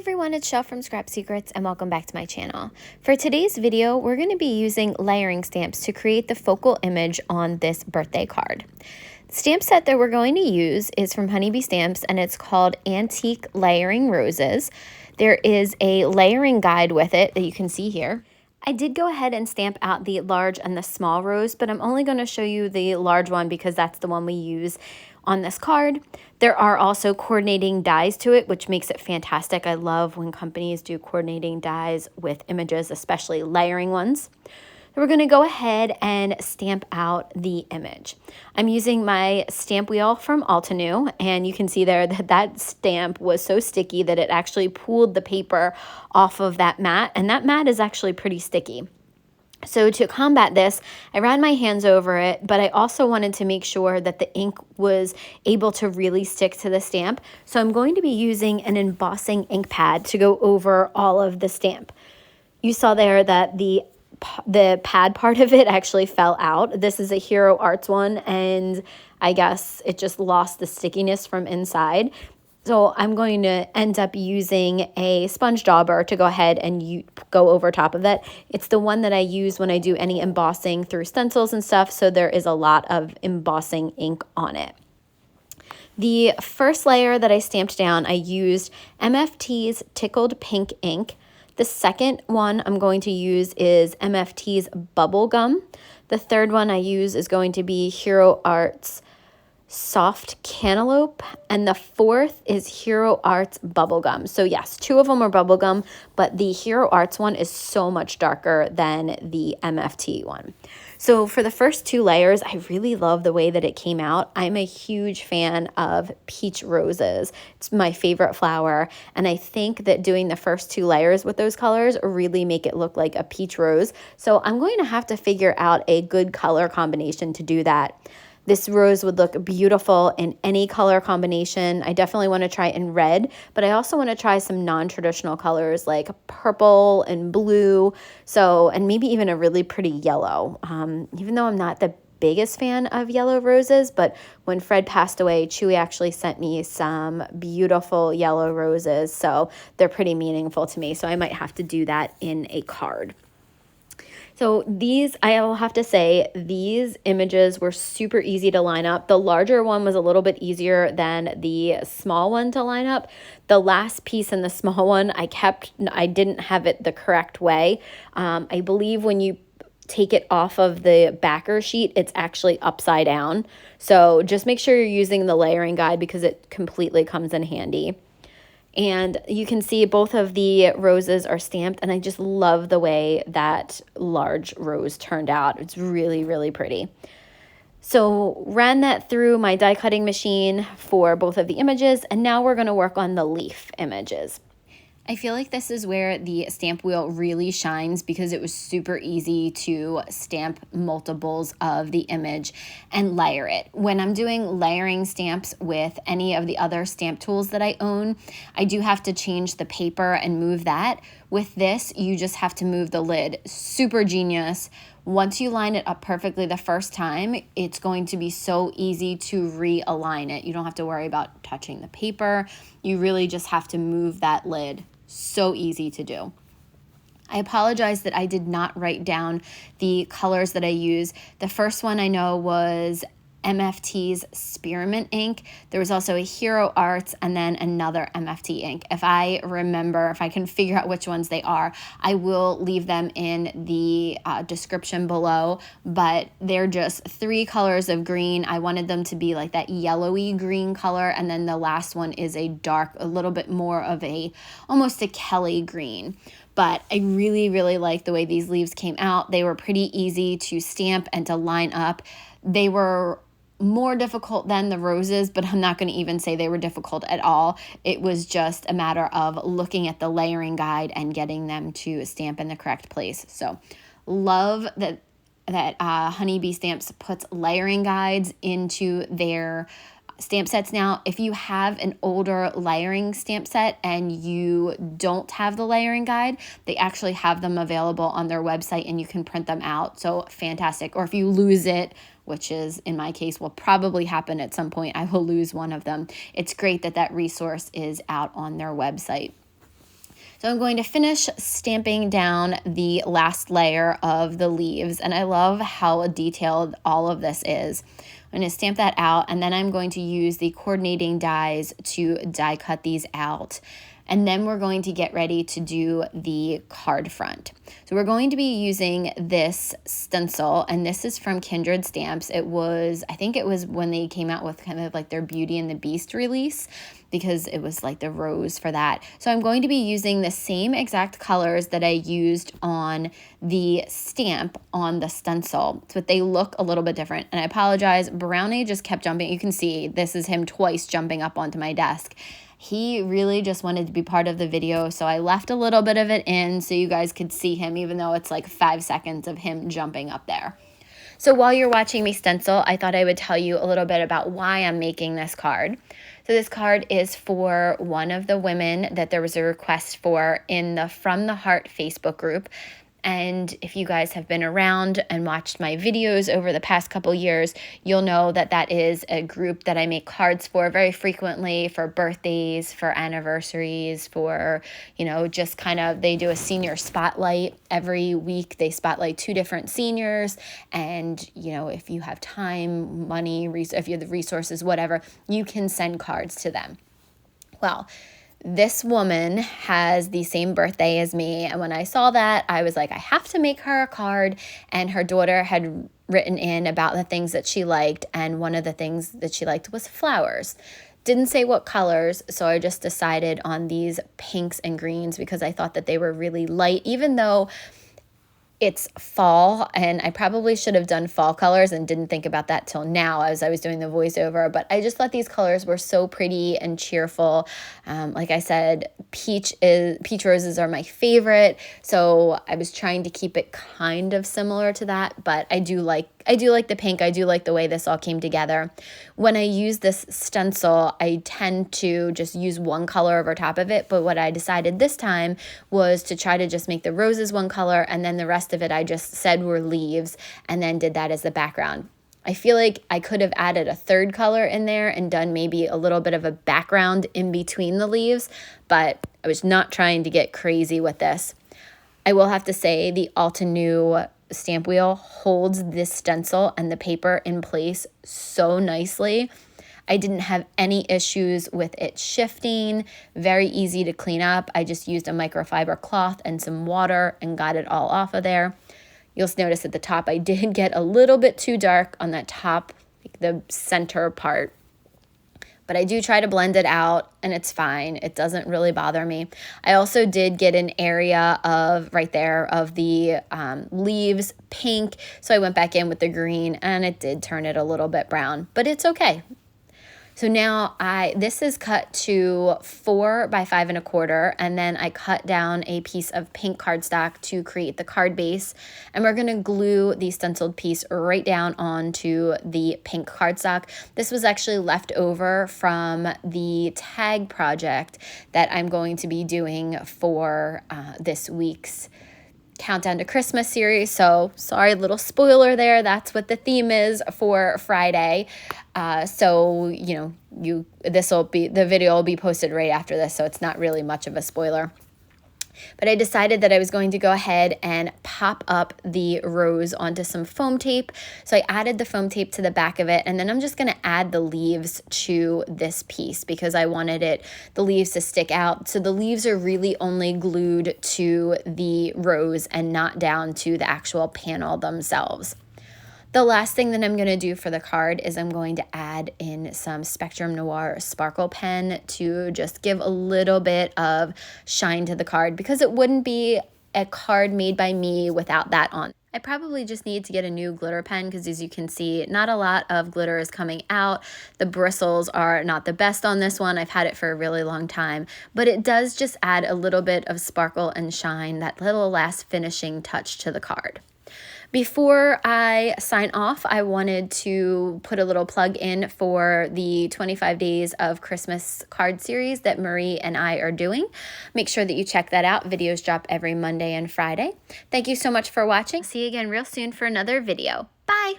everyone, it's Shell from Scrap Secrets and welcome back to my channel. For today's video, we're going to be using layering stamps to create the focal image on this birthday card. The stamp set that we're going to use is from Honeybee Stamps and it's called Antique Layering Roses. There is a layering guide with it that you can see here. I did go ahead and stamp out the large and the small rose, but I'm only going to show you the large one because that's the one we use on this card. There are also coordinating dies to it, which makes it fantastic. I love when companies do coordinating dies with images, especially layering ones. So we're going to go ahead and stamp out the image. I'm using my stamp wheel from Altenew, and you can see there that that stamp was so sticky that it actually pulled the paper off of that mat, and that mat is actually pretty sticky. So to combat this, I ran my hands over it, but I also wanted to make sure that the ink was able to really stick to the stamp. So I'm going to be using an embossing ink pad to go over all of the stamp. You saw there that the pad part of it actually fell out. This is a Hero Arts one, and I guess it just lost the stickiness from inside. So I'm going to end up using a sponge dauber to go ahead and go over top of it. It's the one that I use when I do any embossing through stencils and stuff, so there is a lot of embossing ink on it. The first layer that I stamped down, I used MFT's Tickled Pink ink. The second one I'm going to use is MFT's Bubble Gum. The third one I use is going to be Hero Arts Soft Cantaloupe, and the fourth is Hero Arts Bubblegum. So yes, two of them are bubblegum, but the Hero Arts one is so much darker than the MFT one. So for the first two layers, I really love the way that it came out. I'm a huge fan of peach roses. It's my favorite flower, and I think that doing the first two layers with those colors really make it look like a peach rose. So I'm going to have to figure out a good color combination to do that. This rose would look beautiful in any color combination. I definitely want to try in red, but I also want to try some non-traditional colors like purple and blue, and maybe even a really pretty yellow. Even though I'm not the biggest fan of yellow roses, but when Fred passed away, Chewy actually sent me some beautiful yellow roses, so they're pretty meaningful to me, so I might have to do that in a card. So I will have to say, these images were super easy to line up. The larger one was a little bit easier than the small one to line up. The last piece in the small one, I didn't have it the correct way. I believe when you take it off of the backer sheet, it's actually upside down. So just make sure you're using the layering guide because it completely comes in handy. And you can see both of the roses are stamped, and I just love the way that large rose turned out. It's really, really pretty. So ran that through my die cutting machine for both of the images, and now we're going to work on the leaf images. I feel like this is where the stamp wheel really shines because it was super easy to stamp multiples of the image and layer it. When I'm doing layering stamps with any of the other stamp tools that I own, I do have to change the paper and move that. With this, you just have to move the lid. Super genius. Once you line it up perfectly the first time, it's going to be so easy to realign it. You don't have to worry about touching the paper. You really just have to move that lid. So easy to do. I apologize that I did not write down the colors that I use. The first one I know was MFT's Spearmint ink. There was also a Hero Arts and then another MFT ink. If I can figure out which ones they are, I will leave them in the description below, but they're just three colors of green. I wanted them to be like that yellowy green color, and then the last one is a little bit more of almost a Kelly green. But I really, really like the way these leaves came out. They were pretty easy to stamp and to line up. They were more difficult than the roses, but I'm not going to even say they were difficult at all. It was just a matter of looking at the layering guide and getting them to stamp in the correct place. So love that Honeybee Stamps puts layering guides into their stamp sets now. If you have an older layering stamp set and you don't have the layering guide, they actually have them available on their website and you can print them out. So fantastic. Or if you lose it, which is in my case will probably happen at some point, I will lose one of them. It's great that that resource is out on their website. So I'm going to finish stamping down the last layer of the leaves, and I love how detailed all of this is. I'm going to stamp that out, and then I'm going to use the coordinating dies to die cut these out. And then we're going to get ready to do the card front. So we're going to be using this stencil, and this is from Kindred Stamps. It was, I think it was when they came out with kind of like their Beauty and the Beast release, because it was like the rose for that. So I'm going to be using the same exact colors that I used on the stamp on the stencil, but they look a little bit different. And I apologize, Brownie just kept jumping. You can see this is him twice jumping up onto my desk. He really just wanted to be part of the video, so I left a little bit of it in so you guys could see him, even though it's like 5 seconds of him jumping up there. So while you're watching me stencil, I thought I would tell you a little bit about why I'm making this card. So this card is for one of the women that there was a request for in the From the Heart Facebook group. And if you guys have been around and watched my videos over the past couple years, you'll know that that is a group that I make cards for very frequently, for birthdays, for anniversaries, for, you know, just kind of, they do a senior spotlight every week. They spotlight 2 different seniors. And, you know, if you have time, money, if you have the resources, whatever, you can send cards to them. Well, this woman has the same birthday as me, and when I saw that, I was like, I have to make her a card. And her daughter had written in about the things that she liked, and one of the things that she liked was flowers. Didn't say what colors, so I just decided on these pinks and greens because I thought that they were really light, even though it's fall, and I probably should have done fall colors and didn't think about that till now as I was doing the voiceover, but I just thought these colors were so pretty and cheerful. Like I said, peach roses are my favorite, so I was trying to keep it kind of similar to that, but I do like the pink. I do like the way this all came together. When I use this stencil, I tend to just use one color over top of it, but what I decided this time was to try to just make the roses one color, and then the rest of it I just said were leaves, and then did that as the background. I feel like I could have added a third color in there and done maybe a little bit of a background in between the leaves, but I was not trying to get crazy with this. I will have to say the Altenew stamp wheel holds this stencil and the paper in place so nicely. I didn't have any issues with it shifting, very easy to clean up. I just used a microfiber cloth and some water and got it all off of there. You'll notice at the top I did get a little bit too dark on that top, like the center part. But I do try to blend it out, and it's fine. It doesn't really bother me. I also did get an area of right there of the leaves pink, so I went back in with the green, and it did turn it a little bit brown, but it's okay. So now this is cut to 4 by 5 1/4, and then I cut down a piece of pink cardstock to create the card base, and we're going to glue the stenciled piece right down onto the pink cardstock. This was actually left over from the tag project that I'm going to be doing for this week's Countdown to Christmas series. So sorry, little spoiler there. That's what the theme is for Friday. So, you know, the video will be posted right after this, so it's not really much of a spoiler. But I decided that I was going to go ahead and pop up the rose onto some foam tape. So I added the foam tape to the back of it, and then I'm just going to add the leaves to this piece because I wanted the leaves to stick out. So the leaves are really only glued to the rose and not down to the actual panel themselves. The last thing that I'm going to do for the card is I'm going to add in some Spectrum Noir sparkle pen to just give a little bit of shine to the card, because it wouldn't be a card made by me without that on. I probably just need to get a new glitter pen because, as you can see, not a lot of glitter is coming out. The bristles are not the best on this one. I've had it for a really long time, but it does just add a little bit of sparkle and shine, that little last finishing touch to the card. Before I sign off, I wanted to put a little plug in for the 25 Days of Christmas card series that Marie and I are doing. Make sure that you check that out. Videos drop every Monday and Friday. Thank you so much for watching. See you again real soon for another video. Bye!